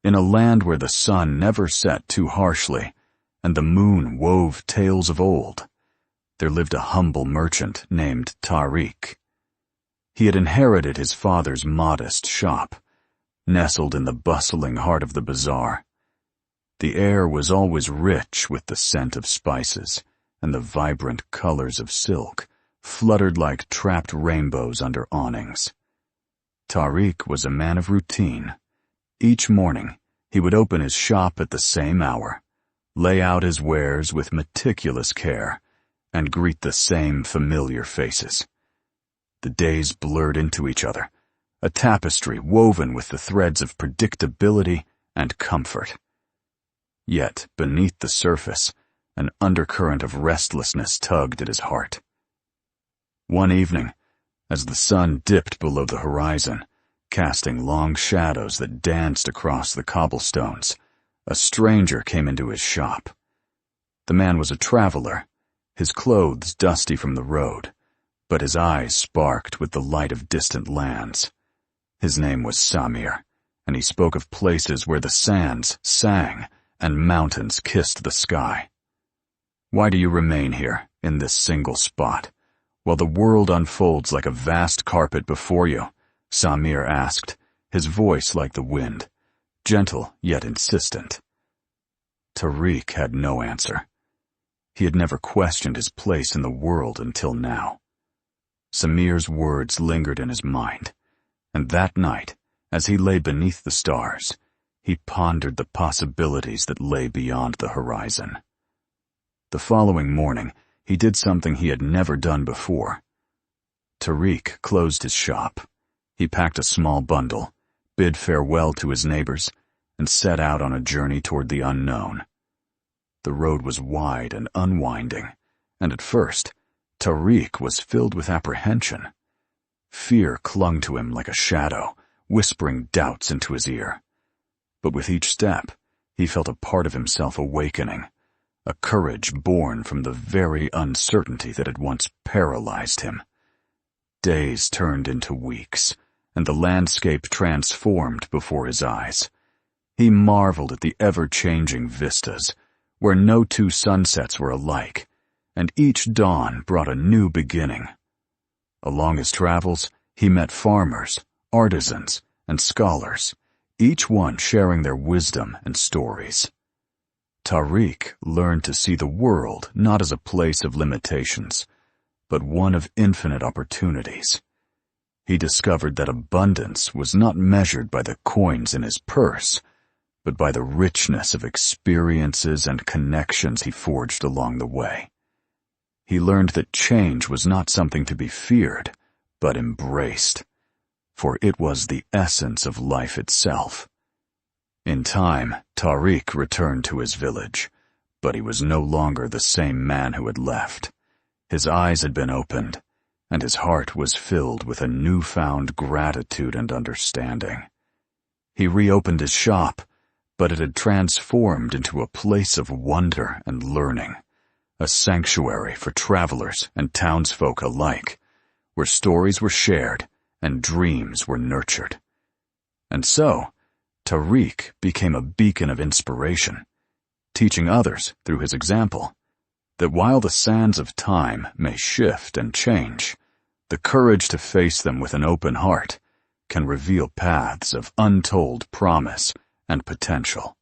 In a land where the sun never set too harshly, and the moon wove tales of old, there lived a humble merchant named Tariq. He had inherited his father's modest shop, nestled in the bustling heart of the bazaar. The air was always rich with the scent of spices, and the vibrant colors of silk fluttered like trapped rainbows under awnings. Tariq was a man of routine. Each morning, he would open his shop at the same hour, lay out his wares with meticulous care, and greet the same familiar faces. The days blurred into each other, a tapestry woven with the threads of predictability and comfort. Yet, beneath the surface, an undercurrent of restlessness tugged at his heart. One evening, as the sun dipped below the horizon, casting long shadows that danced across the cobblestones, a stranger came into his shop. The man was a traveler, his clothes dusty from the road, but his eyes sparked with the light of distant lands. His name was Samir, and he spoke of places where the sands sang and mountains kissed the sky. "Why do you remain here, in this single spot, while the world unfolds like a vast carpet before you?" Samir asked, his voice like the wind, gentle yet insistent. Tariq had no answer. He had never questioned his place in the world until now. Samir's words lingered in his mind, and that night, as he lay beneath the stars, he pondered the possibilities that lay beyond the horizon. The following morning, he did something he had never done before. Tariq closed his shop. He packed a small bundle, bid farewell to his neighbors, and set out on a journey toward the unknown. The road was wide and unwinding, and at first, Tariq was filled with apprehension. Fear clung to him like a shadow, whispering doubts into his ear. But with each step, he felt a part of himself awakening, a courage born from the very uncertainty that had once paralyzed him. Days turned into weeks, and the landscape transformed before his eyes. He marveled at the ever-changing vistas, where no two sunsets were alike, and each dawn brought a new beginning. Along his travels, he met farmers, artisans, and scholars, each one sharing their wisdom and stories. Tariq learned to see the world not as a place of limitations, but one of infinite opportunities. He discovered that abundance was not measured by the coins in his purse, but by the richness of experiences and connections he forged along the way. He learned that change was not something to be feared, but embraced, for it was the essence of life itself. In time, Tariq returned to his village, but he was no longer the same man who had left. His eyes had been opened, and his heart was filled with a newfound gratitude and understanding. He reopened his shop, but it had transformed into a place of wonder and learning, a sanctuary for travelers and townsfolk alike, where stories were shared and dreams were nurtured. And so, Tariq became a beacon of inspiration, teaching others, through his example, that while the sands of time may shift and change, the courage to face them with an open heart can reveal paths of untold promise and potential.